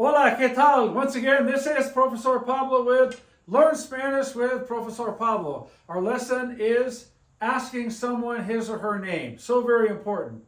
Hola, ¿qué tal? Once again, this is Profesor Pablo with Learn Spanish with Profesor Pablo. Our lesson is asking someone his or her name. So very important.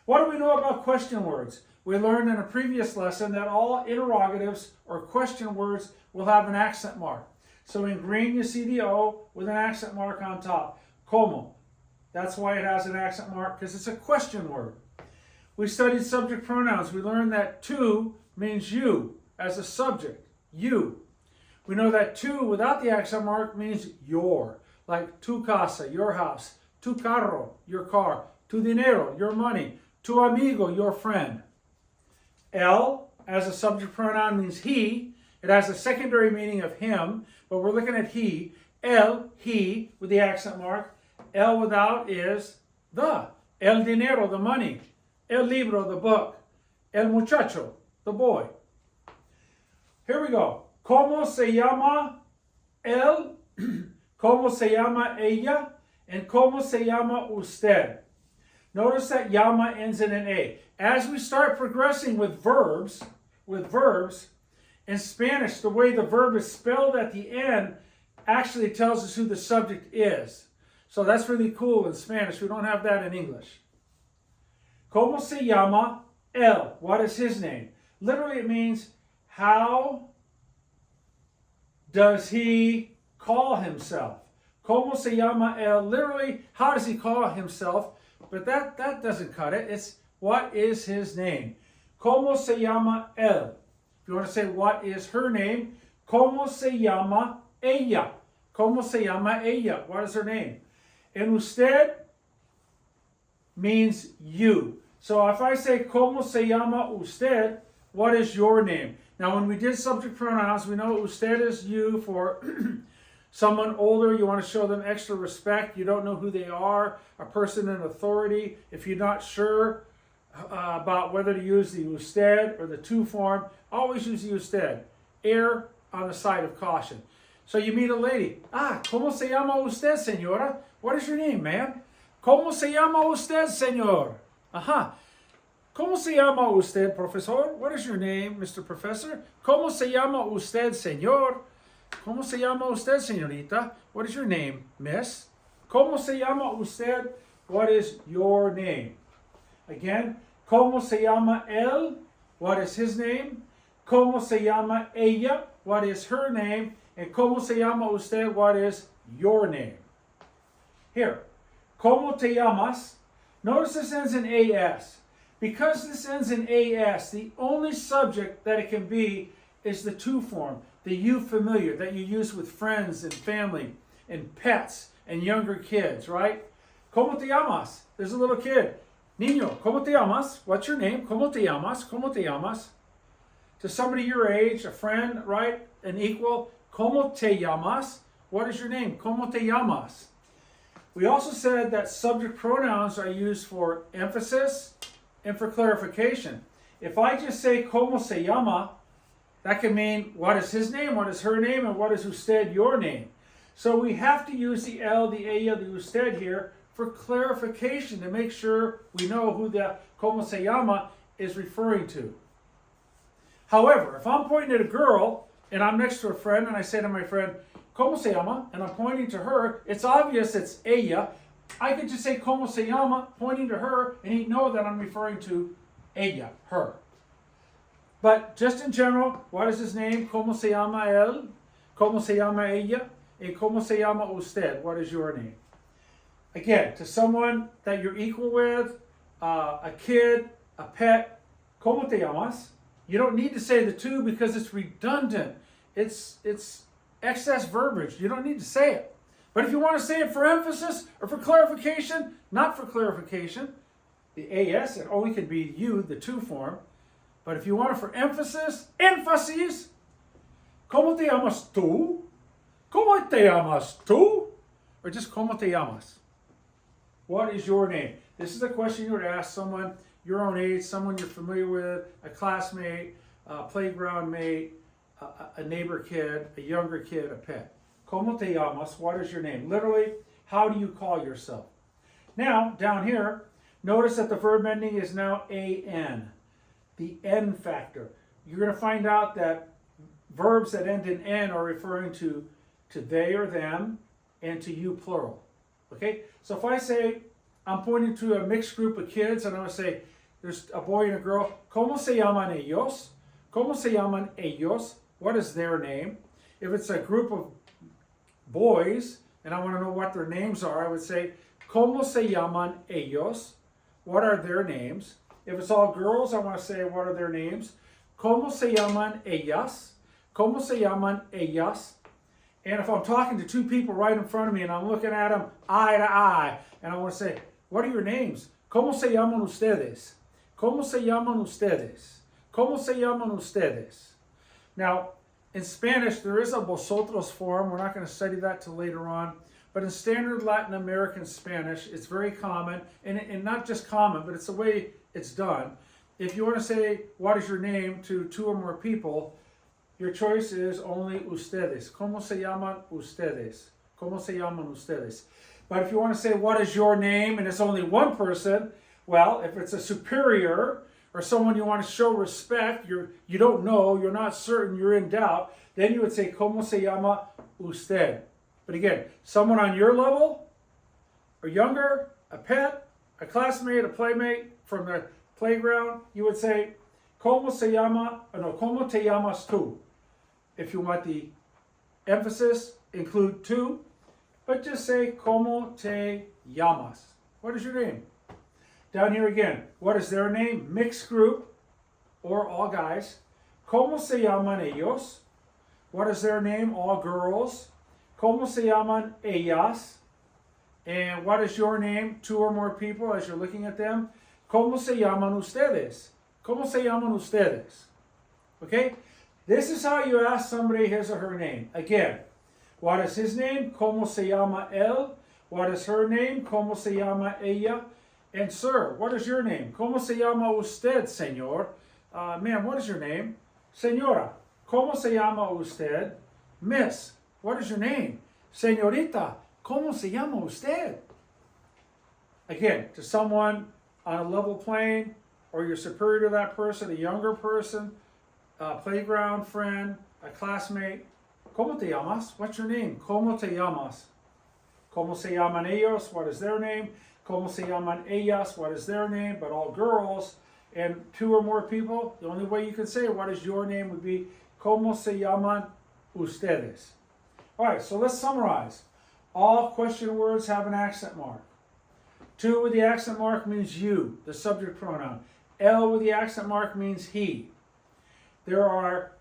What do we know about question words? We learned in a previous lesson that all interrogatives or question words will have an accent mark. So in green you see the O with an accent mark on top. Como. That's why it has an accent mark, because it's a question word. We studied subject pronouns. We learned that tu means you as a subject, you. We know that tu without the accent mark means your, like tu casa, your house, tu carro, your car, tu dinero, your money, tu amigo, your friend. El as a subject pronoun means he. It has a secondary meaning of him, but we're looking at he. El, he, with the accent mark. El without is the. El dinero, the money. El libro, the book. El muchacho, the boy. Here we go. ¿Cómo se llama él? ¿Cómo se llama ella? And ¿cómo se llama usted? Notice that llama ends in an A. As we start progressing with verbs, in Spanish, the way the verb is spelled at the end actually tells us who the subject is. So that's really cool in Spanish. We don't have that in English. ¿Cómo se llama él? What is his name? Literally it means, how does he call himself? ¿Cómo se llama él? Literally, how does he call himself? But that doesn't cut it. It's, what is his name? ¿Cómo se llama él? If you want to say, what is her name? ¿Cómo se llama ella? ¿Cómo se llama ella? What is her name? And usted means you. So if I say, ¿Cómo se llama usted? What is your name? Now, when we did subject pronouns, we know usted is you for someone older. You want to show them extra respect. You don't know who they are, a person in authority. If you're not sure about whether to use the usted or the tu form, always use the usted. Err on the side of caution. So you meet a lady. ¿Cómo se llama usted, señora? What is your name, ma'am? ¿Cómo se llama usted, señor? ¿Cómo se llama usted, profesor? What is your name, Mr. Professor? ¿Cómo se llama usted, señor? ¿Cómo se llama usted, señorita? What is your name, miss? ¿Cómo se llama usted? What is your name? Again, ¿cómo se llama él? What is his name? ¿Cómo se llama ella? What is her name? And ¿cómo se llama usted? What is your name? Here, ¿cómo te llamas? Notice this ends in AS. Because this ends in AS, the only subject that it can be is the tu form, the you familiar that you use with friends and family and pets and younger kids, right? ¿Cómo te llamas? There's a little kid. Niño, ¿cómo te llamas? What's your name? ¿Cómo te llamas? ¿Cómo te llamas? To somebody your age, a friend, right? An equal. ¿Cómo te llamas? What is your name? ¿Cómo te llamas? We also said that subject pronouns are used for emphasis and for clarification. If I just say ¿Cómo se llama?, that can mean what is his name, what is her name, and what is usted, your name. So we have to use the el, the ella, the usted here for clarification to make sure we know who the ¿Cómo se llama? Is referring to. However, if I'm pointing at a girl and I'm next to a friend and I say to my friend, ¿Cómo se llama? And I'm pointing to her, it's obvious it's ella. I could just say ¿Cómo se llama? Pointing to her, and he'd know that I'm referring to ella, her. But just in general, what is his name? ¿Cómo se llama él? ¿Cómo se llama ella? And ¿Cómo se llama usted? What is your name? Again, to someone that you're equal with, a kid, a pet, ¿Cómo te llamas? You don't need to say the tu because it's redundant. It's excess verbiage. You don't need to say it. But if you want to say it for emphasis or for clarification, not for clarification, the AS, it only can be you, the tu form. But if you want it for emphasis, énfasis, ¿Cómo te llamas tú? ¿Cómo te llamas tú? Or just ¿Cómo te llamas? What is your name? This is a question you would ask someone your own age, someone you're familiar with, a classmate, a playground mate, a neighbor kid, a younger kid, a pet. ¿Cómo te llamas? What is your name? Literally, how do you call yourself? Now, down here, notice that the verb ending is now an. The N factor. you're going to find out that verbs that end in N are referring to they or them and to you plural. Okay? So if I say, I'm pointing to a mixed group of kids and I'm going to say, there's a boy and a girl, ¿Cómo se llaman ellos? ¿Cómo se llaman ellos? What is their name? If it's a group of boys and I want to know what their names are, I would say, ¿Cómo se llaman ellos? What are their names? If it's all girls, I want to say, what are their names? ¿Cómo se llaman ellas? ¿Cómo se llaman ellas? And if I'm talking to two people right in front of me and I'm looking at them eye to eye, and I want to say, what are your names? ¿Cómo se llaman ustedes? ¿Cómo se llaman ustedes? ¿Cómo se llaman ustedes? Now, in Spanish, there is a vosotros form. We're not going to study that till later on. But in standard Latin American Spanish, it's very common, and not just common, but it's the way it's done. If you want to say, what is your name, to two or more people, your choice is only ustedes. ¿Cómo se llaman ustedes? ¿Cómo se llaman ustedes? But if you want to say, what is your name, and it's only one person, well, if it's a superior or someone you want to show respect, you don't know, you're not certain, you're in doubt, then you would say, ¿Cómo se llama usted? But again, someone on your level or younger, a pet, a classmate, a playmate from the playground, you would say, ¿Cómo se llama? No, ¿Cómo te llamas tú? If you want the emphasis, include tú, but just say, ¿Cómo te llamas? What is your name? Down here again, what is their name? Mixed group, or all guys. ¿Cómo se llaman ellos? What is their name? All girls. ¿Cómo se llaman ellas? And what is your name? Two or more people as you're looking at them. ¿Cómo se llaman ustedes? ¿Cómo se llaman ustedes? Okay? This is how you ask somebody his or her name. Again, what is his name? ¿Cómo se llama él? What is her name? ¿Cómo se llama ella? And sir, what is your name? ¿Cómo se llama usted, señor? Ma'am, what is your name? Señora, ¿cómo se llama usted? Miss, what is your name? Señorita, ¿cómo se llama usted? Again, to someone on a level plane, or you're superior to that person, a younger person, a playground friend, a classmate. ¿Cómo te llamas? What's your name? ¿Cómo te llamas? ¿Cómo se llaman ellos? What is their name? ¿Cómo se llaman ellas? What is their name? But all girls and two or more people, the only way you can say what is your name would be ¿Cómo se llaman ustedes? All right, so let's summarize. All question words have an accent mark. To with the accent mark means you, the subject pronoun. El with the accent mark means he. There are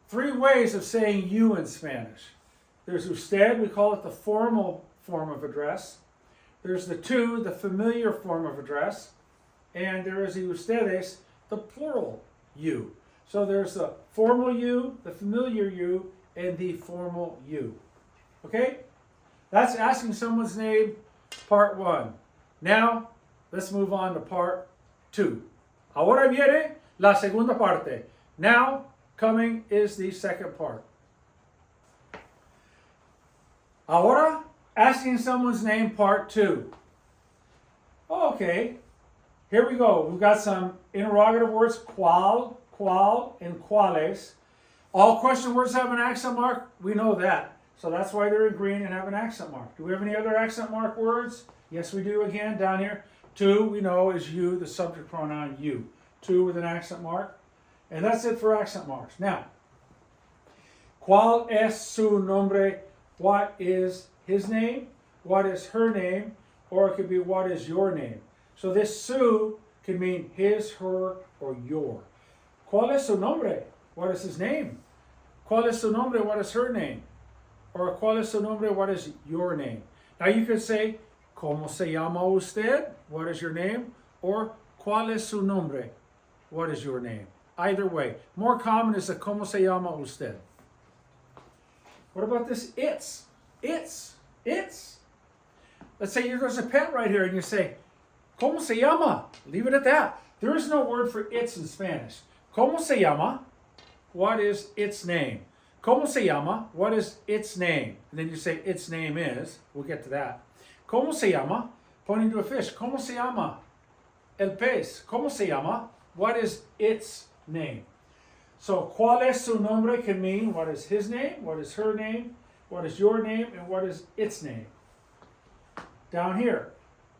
three ways of saying you in Spanish. There's usted, we call it the formal form of address. There's the tú, the familiar form of address. And there is the ustedes, the plural you. So there's the formal you, the familiar you, and the formal you. Okay? That's asking someone's name, part one. Now, let's move on to part two. Ahora viene la segunda parte. Now, coming is the second part. Ahora, asking someone's name, part two. Okay, here we go. We've got some interrogative words, cuál, and cuáles. All question words have an accent mark. We know that. So that's why they're in green and have an accent mark. Do we have any other accent mark words? Yes, we do. Again, down here. Tú, we know, is you, the subject pronoun you. Tú with an accent mark. And that's it for accent marks. Now, ¿cuál es su nombre? What is his name? What is her name? Or it could be what is your name? So this su can mean his, her, or your. ¿Cuál es su nombre? What is his name? ¿Cuál es su nombre? What is her name? Or ¿cuál es su nombre? What is your name? Now you could say, ¿Cómo se llama usted? What is your name? Or ¿Cuál es su nombre? What is your name? Either way. More common is the ¿Cómo se llama usted? What about this it's? It's. Let's say there's a pet right here and you say, ¿Cómo se llama? Leave it at that. There is no word for it's in Spanish. ¿Cómo se llama? What is its name? ¿Cómo se llama? What is its name? And then you say its name is. We'll get to that. ¿Cómo se llama? Pointing to a fish. ¿Cómo se llama? El pez. ¿Cómo se llama? What is its name? So, ¿cuál es su nombre? Can mean what is his name, what is her name, what is your name, and what is its name. Down here,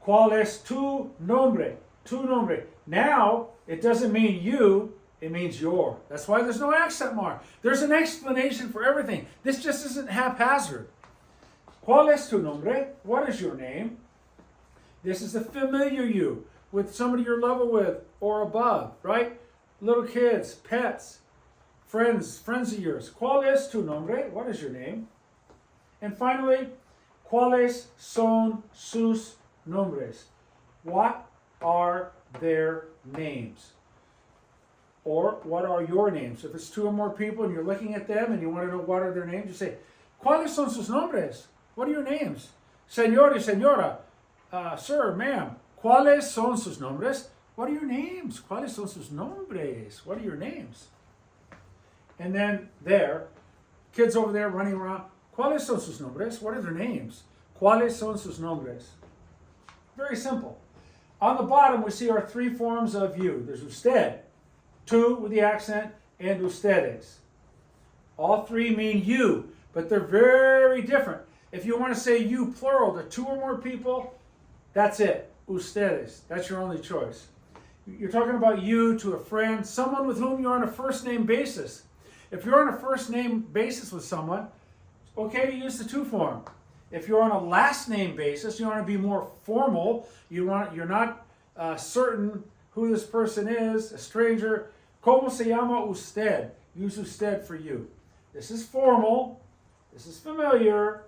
¿cuál es tu nombre? Tu nombre. Now, it doesn't mean you, it means your. That's why there's no accent mark. There's an explanation for everything. This just isn't haphazard. ¿Cuál es tu nombre? What is your name? This is the familiar you, with somebody you're level with or above, right? Little kids, pets, friends of yours. ¿Cuál es tu nombre? What is your name? And finally, ¿cuáles son sus nombres? What are their names? Or what are your names? If it's two or more people and you're looking at them and you want to know what are their names, you say, ¿cuáles son sus nombres? What are your names? Señor y señora, sir, ma'am, ¿cuáles son sus nombres? What are your names? ¿Cuáles son sus nombres? What are your names? And then there, kids over there running around, ¿cuáles son sus nombres? What are their names? ¿Cuáles son sus nombres? Very simple. On the bottom, we see our three forms of you. There's usted, tu with the accent, and ustedes. All three mean you, but they're very different. If you want to say you plural to two or more people, that's it. Ustedes. That's your only choice. You're talking about you to a friend, someone with whom you're on a first name basis. If you're on a first name basis with someone, it's okay to use the tu form. If you're on a last name basis, you want to be more formal. You're not certain who this person is, a stranger. ¿Cómo se llama usted? Use usted for you. This is formal. This is familiar.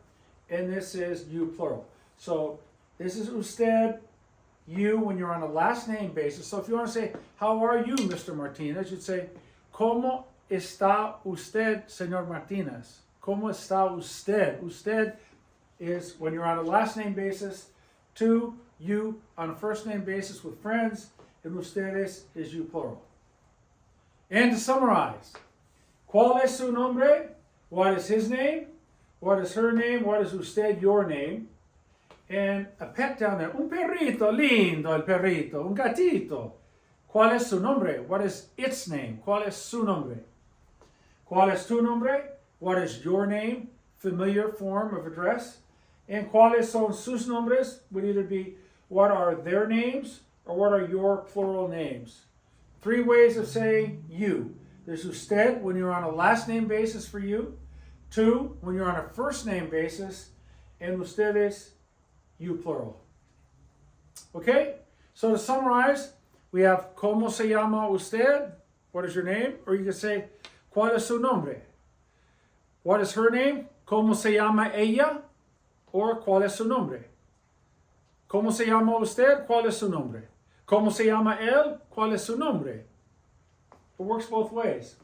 And this is you plural. So this is usted, you, when you're on a last name basis. So if you want to say, how are you, Mr. Martinez? You'd say, ¿Cómo está usted, Señor Martinez? ¿Cómo está usted? Usted is when you're on a last name basis. Tu, you, on a first name basis with friends. And ustedes is you plural. And to summarize, ¿cuál es su nombre? What is his name? What is her name? What is usted, your name? And a pet down there. Un perrito, lindo el perrito. Un gatito. ¿Cuál es su nombre? What is its name? ¿Cuál es su nombre? ¿Cuál es tu nombre? What is your name? Familiar form of address. And ¿cuáles son sus nombres? Would either be what are their names or what are your plural names. Three ways of saying you. There's usted when you're on a last name basis for you. Tu, when you're on a first name basis. And ustedes, you plural. Okay? So to summarize, we have ¿Cómo se llama usted? What is your name? Or you can say, ¿Cuál es su nombre? What is her name? ¿Cómo se llama ella? Or ¿Cuál es su nombre? ¿Cómo se llama usted? ¿Cuál es su nombre? ¿Cómo se llama él? ¿Cuál es su nombre? It works both ways.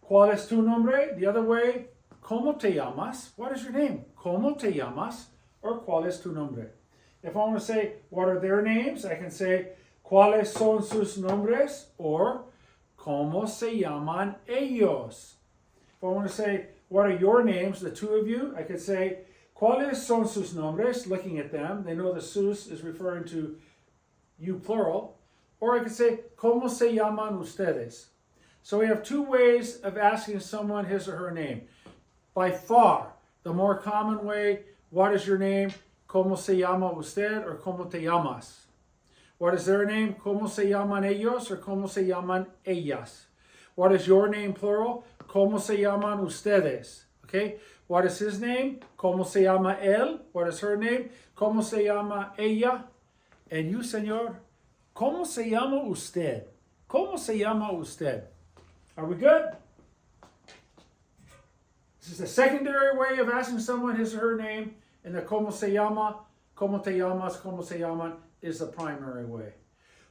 ¿Cuál es tu nombre? The other way, ¿Cómo te llamas? What is your name? ¿Cómo te llamas? Or ¿Cuál es tu nombre? If I want to say, what are their names? I can say, ¿Cuáles son sus nombres? Or, ¿Cómo se llaman ellos? If I want to say, what are your names, the two of you? I could say, ¿Cuáles son sus nombres? Looking at them, they know the sus is referring to you plural. Or I could say, ¿Cómo se llaman ustedes? So we have two ways of asking someone his or her name. By far, the more common way, what is your name? ¿Cómo se llama usted? Or ¿Cómo te llamas? What is their name? ¿Cómo se llaman ellos? Or ¿Cómo se llaman ellas? What is your name, plural? ¿Cómo se llaman ustedes? Okay? What is his name? ¿Cómo se llama él? What is her name? ¿Cómo se llama ella? And you, señor, ¿cómo se llama usted? ¿Cómo se llama usted? Are we good? This is the secondary way of asking someone his or her name, and the ¿Cómo se llama? ¿Cómo te llamas? ¿Cómo se llaman? Is the primary way.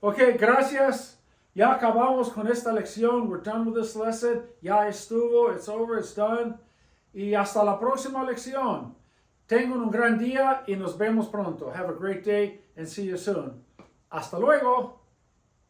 Okay, gracias. Ya acabamos con esta lección. We're done with this lesson. Ya estuvo. It's over. It's done. Y hasta la próxima lección. Tengan un gran día y nos vemos pronto. Have a great day and see you soon. Hasta luego.